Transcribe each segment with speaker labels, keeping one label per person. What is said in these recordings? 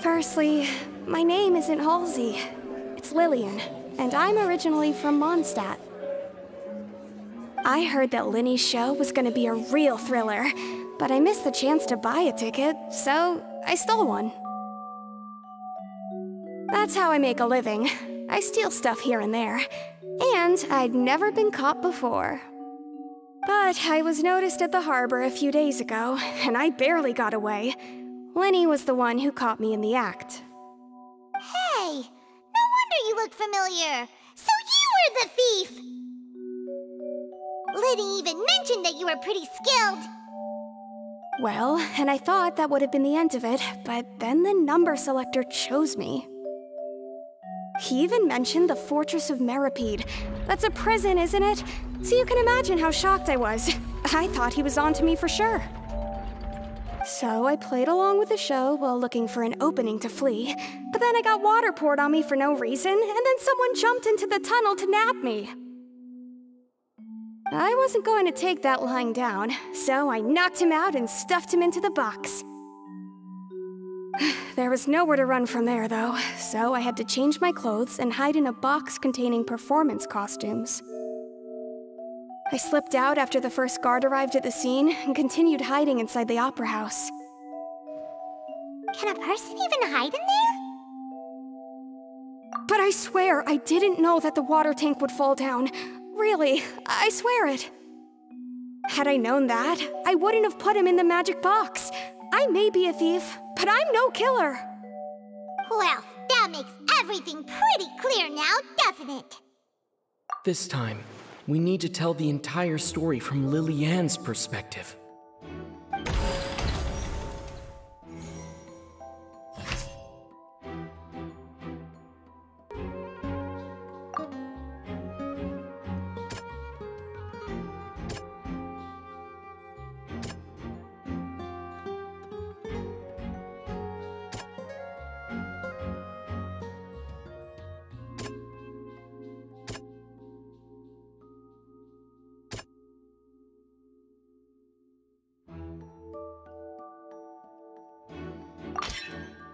Speaker 1: Firstly, my name isn't Halsey. It's Lillian, and I'm originally from Mondstadt. I heard that Linny's show was gonna be a real thriller, but I missed the chance to buy a ticket, so I stole one. That's how I make a living. I steal stuff here and there, and I'd never been caught before. But I was noticed at the harbor a few days ago, and I barely got away. Linny was the one who caught me in the act.
Speaker 2: Hey! No wonder you look familiar! So you were the thief! Linny even mentioned that you were pretty skilled.
Speaker 1: Well, and I thought that would have been the end of it, but then the number selector chose me. He even mentioned the Fortress of Meripede. That's a prison, isn't it? So you can imagine how shocked I was. I thought he was onto me for sure. So I played along with the show while looking for an opening to flee, but then I got water poured on me for no reason, and then someone jumped into the tunnel to nab me. I wasn't going to take that lying down, so I knocked him out and stuffed him into the box. There was nowhere to run from there, though, so I had to change my clothes and hide in a box containing performance costumes. I slipped out after the first guard arrived at the scene and continued hiding inside the opera house.
Speaker 2: Can a person even hide in there?
Speaker 1: But I swear I didn't know that the water tank would fall down. Really, I swear it. Had I known that, I wouldn't have put him in the magic box. I may be a thief, but I'm no killer.
Speaker 2: Well, that makes everything pretty clear now, doesn't it?
Speaker 3: This time, we need to tell the entire story from Lily-Ann's perspective.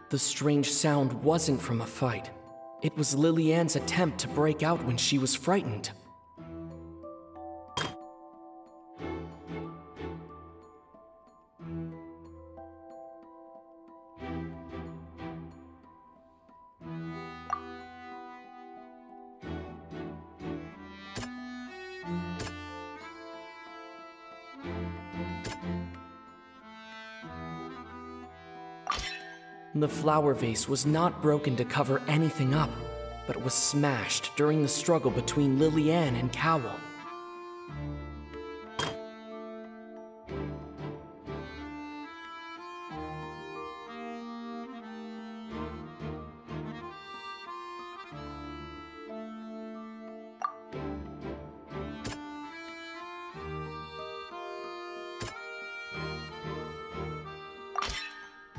Speaker 3: The strange sound wasn't from a fight. It was Lily-Ann's attempt to break out when she was frightened. The flower vase was not broken to cover anything up, but was smashed during the struggle between Lily-Ann and Cowell.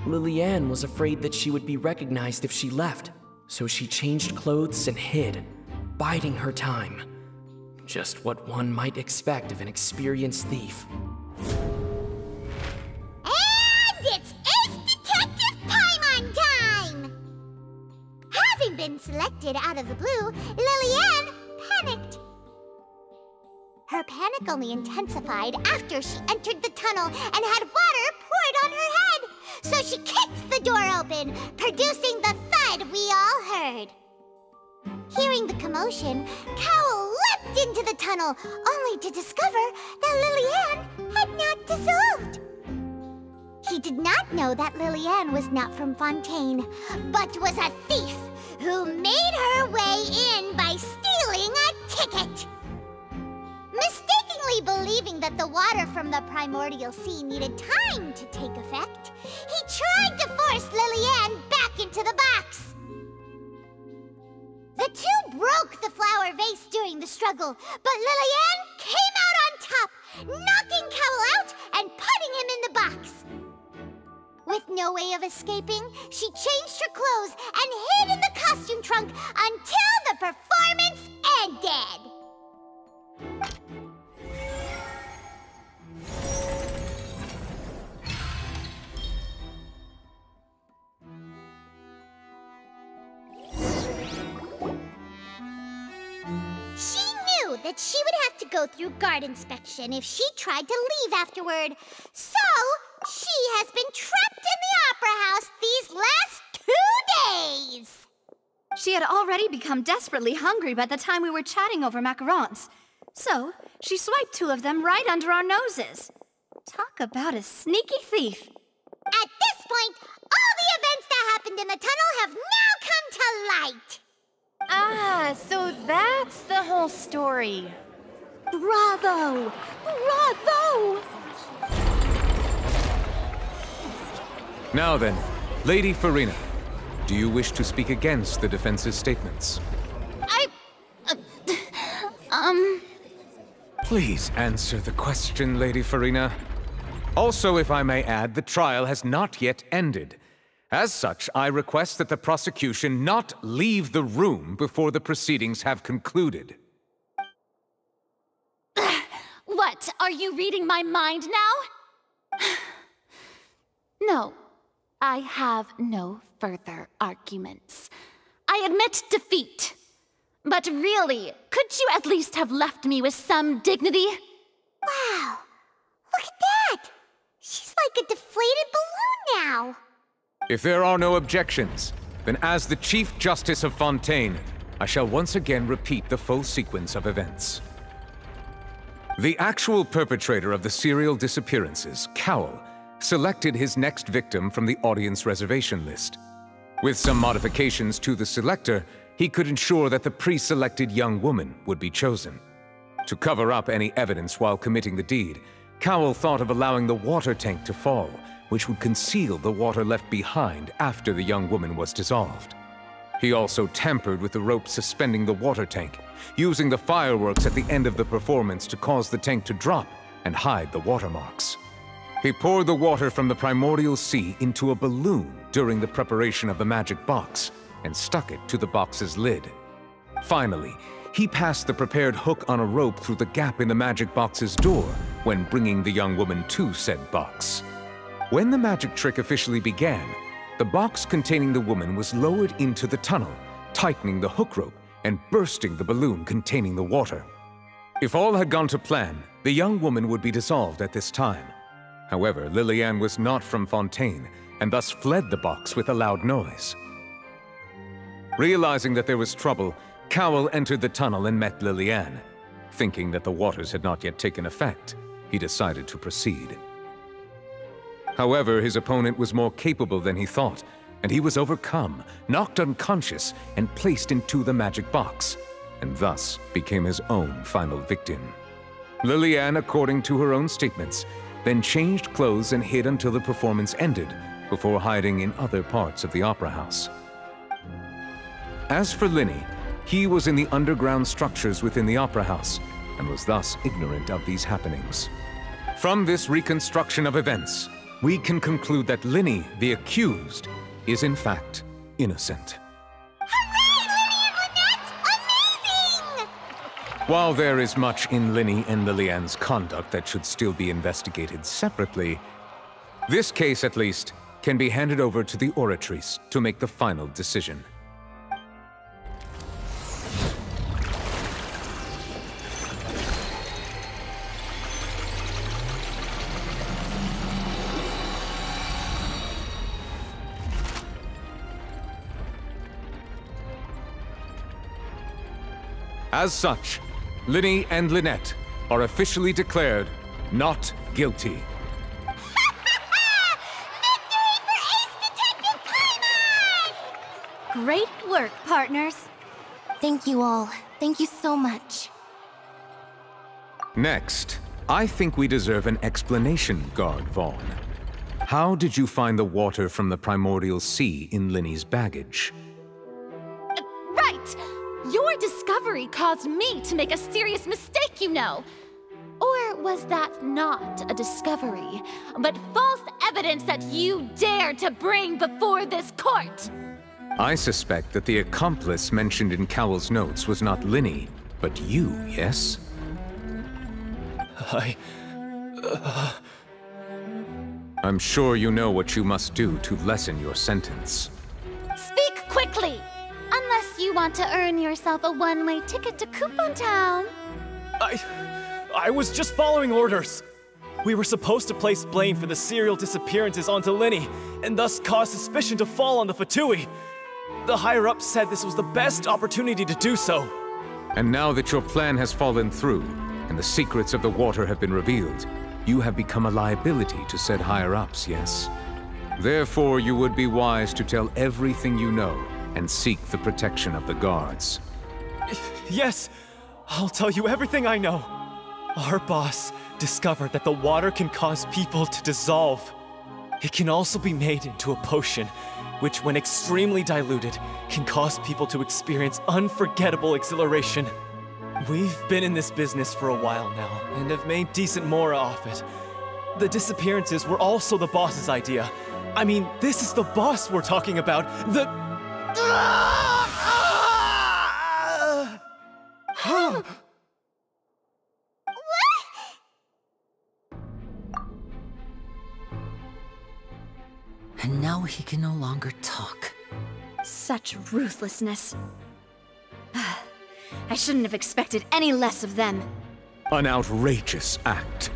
Speaker 3: Lily-Ann was afraid that she would be recognized if she left, so she changed clothes and hid, biding her time. Just what one might expect of an experienced thief.
Speaker 2: And it's Ace Detective Paimon time! Having been selected out of the blue, Lily-Ann panicked. Her panic only intensified after she entered the tunnel and had water poured on her head. So she kicked the door open, producing the thud we all heard. Hearing the commotion, Cowell leapt into the tunnel, only to discover that Lily-Ann had not dissolved. He did not know that Lily-Ann was not from Fontaine, but was a thief who made her way in by stealing a ticket. Mistakenly believing that the water from the primordial sea needed time to take effect, he tried to force Lily-Ann back into the box. The two broke the flower vase during the struggle, but Lily-Ann came out on top, knocking Cowell out and putting him in the box. With no way of escaping, she changed her clothes and hid in the costume trunk until the performance ended. that she would have to go through guard inspection if she tried to leave afterward. So, she has been trapped in the Opera House these last 2 days.
Speaker 4: She had already become desperately hungry by the time we were chatting over macarons. So, she swiped 2 of them right under our noses. Talk about a sneaky thief.
Speaker 2: At this point, all the events that happened in the tunnel have now come to light.
Speaker 5: Ah, so that's the whole story.
Speaker 1: Bravo! Bravo!
Speaker 6: Now then, Lady Farina, do you wish to speak against the defense's statements? Please answer the question, Lady Farina. Also, if I may add, the trial has not yet ended. As such, I request that the prosecution not leave the room before the proceedings have concluded.
Speaker 5: What, are you reading my mind now? No, I have no further arguments. I admit defeat. But really, could you at least have left me with some dignity?
Speaker 2: Wow, look at that! She's like a deflated balloon now.
Speaker 6: If there are no objections, then as the Chief Justice of Fontaine, I shall once again repeat the full sequence of events. The actual perpetrator of the serial disappearances, Cowell, selected his next victim from the audience reservation list. With some modifications to the selector, he could ensure that the pre-selected young woman would be chosen. To cover up any evidence while committing the deed, Cowell thought of allowing the water tank to fall, which would conceal the water left behind after the young woman was dissolved. He also tampered with the rope suspending the water tank, using the fireworks at the end of the performance to cause the tank to drop and hide the watermarks. He poured the water from the primordial sea into a balloon during the preparation of the magic box and stuck it to the box's lid. Finally, he passed the prepared hook on a rope through the gap in the magic box's door when bringing the young woman to said box. When the magic trick officially began, the box containing the woman was lowered into the tunnel, tightening the hook rope and bursting the balloon containing the water. If all had gone to plan, the young woman would be dissolved at this time. However, Liliane was not from Fontaine and thus fled the box with a loud noise. Realizing that there was trouble, Cowell entered the tunnel and met Liliane. Thinking that the waters had not yet taken effect, he decided to proceed. However, his opponent was more capable than he thought, and he was overcome, knocked unconscious, and placed into the magic box, and thus became his own final victim. Liliane, according to her own statements, then changed clothes and hid until the performance ended, before hiding in other parts of the opera house. As for Linny, he was in the underground structures within the opera house, and was thus ignorant of these happenings. From this reconstruction of events, we can conclude that Linny, the accused, is in fact innocent.
Speaker 2: Hooray, Linny and Lynette! Amazing!
Speaker 6: While there is much in Linny and Liliane's conduct that should still be investigated separately, this case, at least, can be handed over to the Oratrice to make the final decision. As such, Linny and Lynette are officially declared not guilty.
Speaker 2: Victory for Ace Detective Paimon!
Speaker 4: Great work, partners.
Speaker 7: Thank you all. Thank you so much.
Speaker 6: Next, I think we deserve an explanation, Guard Vaughn. How did you find the water from the primordial sea in Linny's baggage?
Speaker 5: Right! Your discovery caused me to make a serious mistake, you know. Or was that not a discovery, but false evidence that you dared to bring before this court?
Speaker 6: I suspect that the accomplice mentioned in Cowell's notes was not Linny, but you, yes? I'm sure you know what you must do to lessen your sentence.
Speaker 5: Speak quickly! Unless you want to earn yourself a one-way ticket to Coupon Town.
Speaker 8: I was just following orders. We were supposed to place blame for the serial disappearances onto Linny, and thus cause suspicion to fall on the Fatui. The higher-ups said this was the best opportunity to do so.
Speaker 6: And now that your plan has fallen through, and the secrets of the water have been revealed, you have become a liability to said higher-ups, yes? Therefore, you would be wise to tell everything you know, and seek the protection of the guards.
Speaker 8: Yes, I'll tell you everything I know. Our boss discovered that the water can cause people to dissolve. It can also be made into a potion, which when extremely diluted, can cause people to experience unforgettable exhilaration. We've been in this business for a while now, and have made decent mora off it. The disappearances were also the boss's idea. I mean, this is the boss we're talking about.
Speaker 9: And now he can no longer talk.
Speaker 4: Such ruthlessness. I shouldn't have expected any less of them.
Speaker 6: An outrageous act.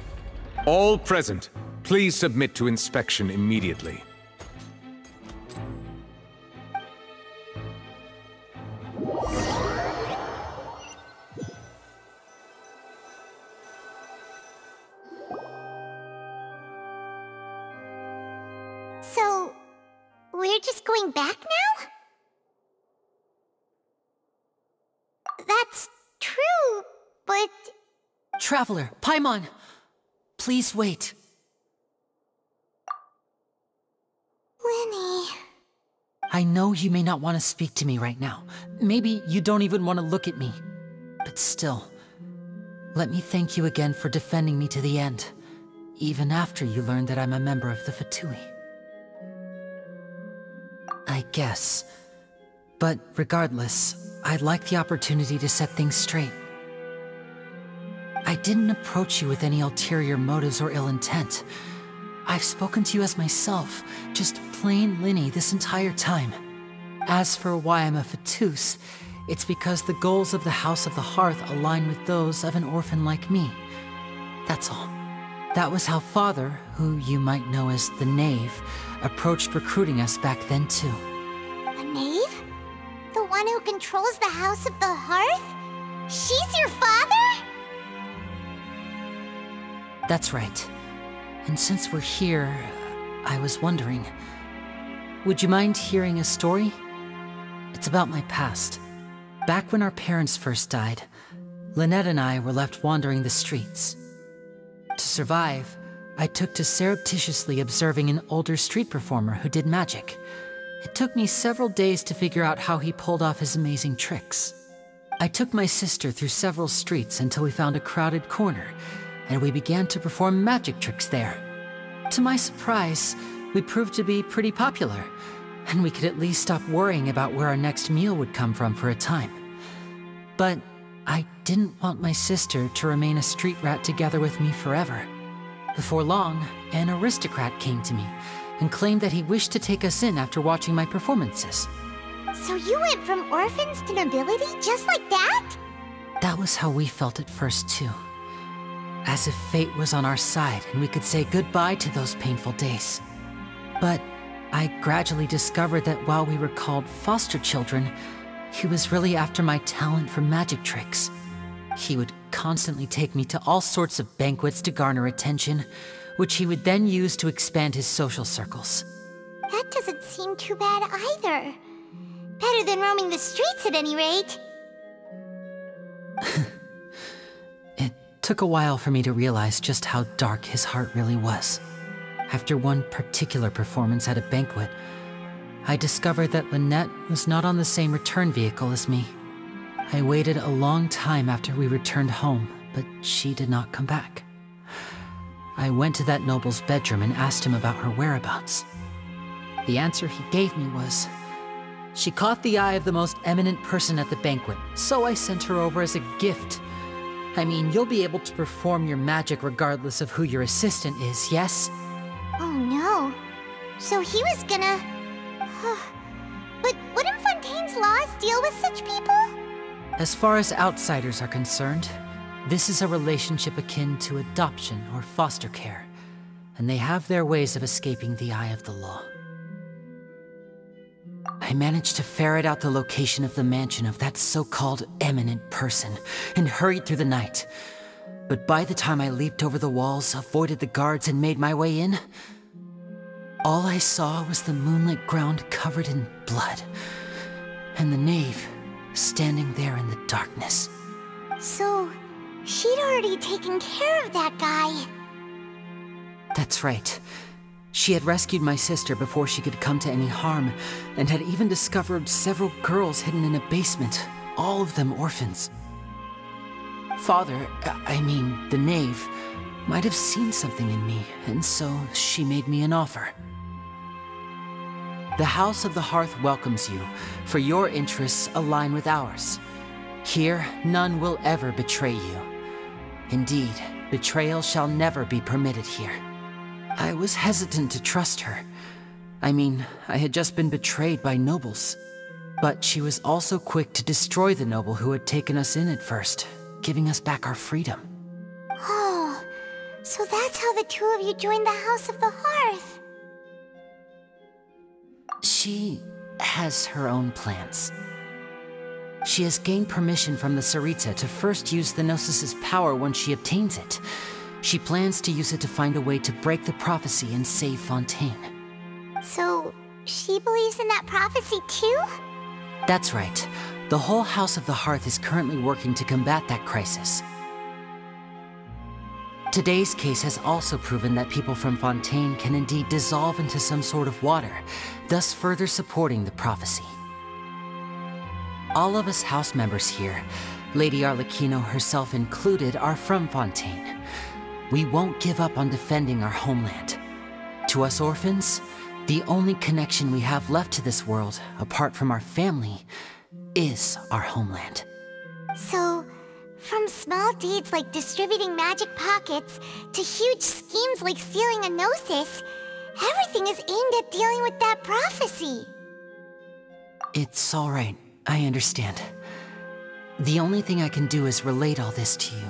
Speaker 6: All present, please submit to inspection immediately.
Speaker 2: So, we're just going back now? That's true, but...
Speaker 9: Traveler, Paimon! Please wait.
Speaker 2: Linny...
Speaker 9: I know you may not want to speak to me right now. Maybe you don't even want to look at me. But still, let me thank you again for defending me to the end, even after you learned that I'm a member of the Fatui. I guess. But regardless, I'd like the opportunity to set things straight. I didn't approach you with any ulterior motives or ill intent. I've spoken to you as myself, just plain Linny this entire time. As for why I'm a Fatus, it's because the goals of the House of the Hearth align with those of an orphan like me. That's all. That was how Father, who you might know as the Knave, approached recruiting us back then too.
Speaker 2: The Knave? The one who controls the House of the Hearth? She's your father?
Speaker 9: That's right. And since we're here, I was wondering, would you mind hearing a story? It's about my past. Back when our parents first died, Lynette and I were left wandering the streets. To survive, I took to surreptitiously observing an older street performer who did magic. It took me several days to figure out how he pulled off his amazing tricks. I took my sister through several streets until we found a crowded corner, and we began to perform magic tricks there. To my surprise, we proved to be pretty popular, and we could at least stop worrying about where our next meal would come from for a time. But I didn't want my sister to remain a street rat together with me forever. Before long, an aristocrat came to me and claimed that he wished to take us in after watching my performances.
Speaker 2: So you went from orphans to nobility just like that?
Speaker 9: That was how we felt at first too. As if fate was on our side and we could say goodbye to those painful days. But I gradually discovered that while we were called foster children, he was really after my talent for magic tricks. He would constantly take me to all sorts of banquets to garner attention, which he would then use to expand his social circles.
Speaker 2: That doesn't seem too bad either. Better than roaming the streets at any rate.
Speaker 9: It took a while for me to realize just how dark his heart really was. After one particular performance at a banquet, I discovered that Lynette was not on the same return vehicle as me. I waited a long time after we returned home, but she did not come back. I went to that noble's bedroom and asked him about her whereabouts. The answer he gave me was, she caught the eye of the most eminent person at the banquet, so I sent her over as a gift. I mean, you'll be able to perform your magic regardless of who your assistant is, yes?
Speaker 2: Oh no. So he was gonna... But wouldn't Fontaine's laws deal with such people?
Speaker 9: As far as outsiders are concerned, This is a relationship akin to adoption or foster care, and they have their ways of escaping the eye of the law. I managed to ferret out the location of the mansion of that so-called eminent person and hurried through the night. But by the time I leaped over the walls, avoided the guards, and made my way in, all I saw was the moonlit ground covered in blood, and the knave standing there in the darkness.
Speaker 2: So, she'd already taken care of that guy.
Speaker 9: That's right. She had rescued my sister before she could come to any harm, and had even discovered several girls hidden in a basement, all of them orphans. Father, the knave, might have seen something in me, and so she made me an offer. The House of the Hearth welcomes you, for your interests align with ours. Here, none will ever betray you. Indeed, betrayal shall never be permitted here. I was hesitant to trust her. I had just been betrayed by nobles. But she was also quick to destroy the noble who had taken us in at first, giving us back our freedom.
Speaker 2: Oh, so that's how the two of you joined the House of the Hearth.
Speaker 9: She has her own plans. She has gained permission from the Tsaritsa to first use the Gnosis' power when she obtains it. She plans to use it to find a way to break the prophecy and save Fontaine.
Speaker 2: So, she believes in that prophecy too?
Speaker 9: That's right. The whole House of the Hearth is currently working to combat that crisis. Today's case has also proven that people from Fontaine can indeed dissolve into some sort of water, thus further supporting the prophecy. All of us house members here, Lady Arlecchino herself included, are from Fontaine. We won't give up on defending our homeland. To us orphans, the only connection we have left to this world, apart from our family, is our homeland.
Speaker 2: So, from small deeds like distributing magic pockets to huge schemes like stealing a Gnosis, everything is aimed at dealing with that prophecy.
Speaker 9: It's all right. I understand. The only thing I can do is relate all this to you.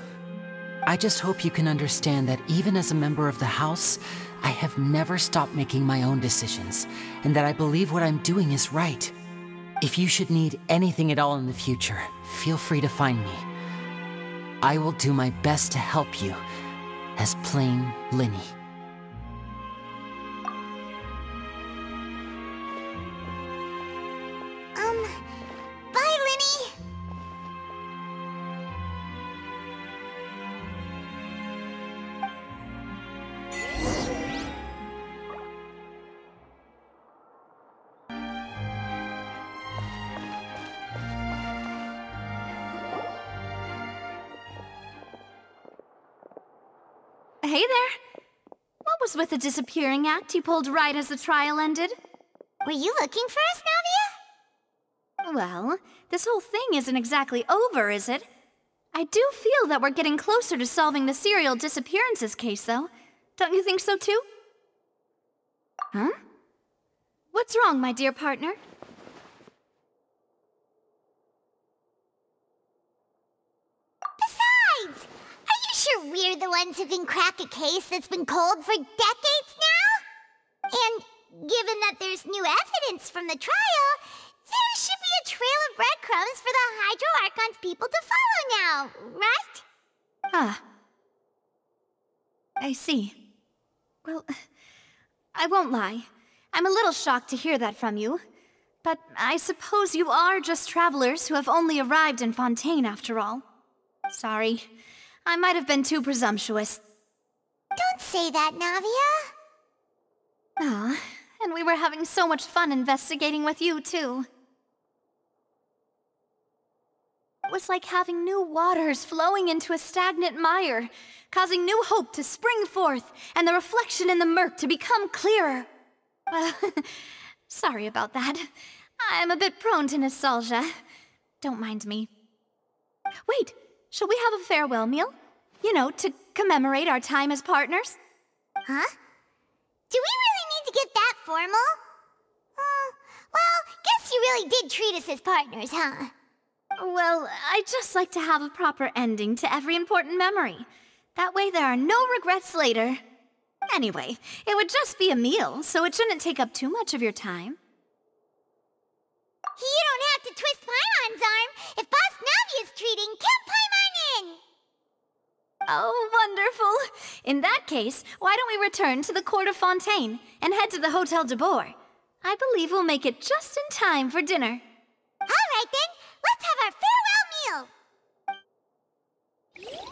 Speaker 9: I just hope you can understand that even as a member of the House, I have never stopped making my own decisions, and that I believe what I'm doing is right. If you should need anything at all in the future, feel free to find me. I will do my best to help you, as plain Linny.
Speaker 2: Bye, Linny!
Speaker 4: Hey there! What was with the disappearing act you pulled right as the trial ended?
Speaker 2: Were you looking for us, Navia?
Speaker 4: Well, this whole thing isn't exactly over, is it? I do feel that we're getting closer to solving the serial disappearances case, though. Don't you think so, too? Huh? What's wrong, my dear partner?
Speaker 2: Besides, are you sure we're the ones who can crack a case that's been cold for decades now? And given that there's new evidence from the trial, there should be a trail of breadcrumbs for the Hydro Archon's people to follow now, right?
Speaker 4: Ah. I see. Well, I won't lie. I'm a little shocked to hear that from you. But I suppose you are just travelers who have only arrived in Fontaine after all. Sorry. I might have been too presumptuous.
Speaker 2: Don't say that, Navia.
Speaker 4: Ah, and we were having so much fun investigating with you, too. It was like having new waters flowing into a stagnant mire, causing new hope to spring forth, and the reflection in the murk to become clearer. Well, sorry about that. I'm a bit prone to nostalgia. Don't mind me. Wait, shall we have a farewell meal? You know, to commemorate our time as partners?
Speaker 2: Huh? Do we really need to get that formal? Well, guess you really did treat us as partners, huh?
Speaker 4: Well, I'd just like to have a proper ending to every important memory. That way there are no regrets later. Anyway, it would just be a meal, so it shouldn't take up too much of your time.
Speaker 2: You don't have to twist Paimon's arm. If Boss Navi is treating, count Paimon in!
Speaker 4: Oh, wonderful. In that case, why don't we return to the Court of Fontaine and head to the Hotel de Boer? I believe we'll make it just in time for dinner.
Speaker 2: All right then, let's have our farewell meal!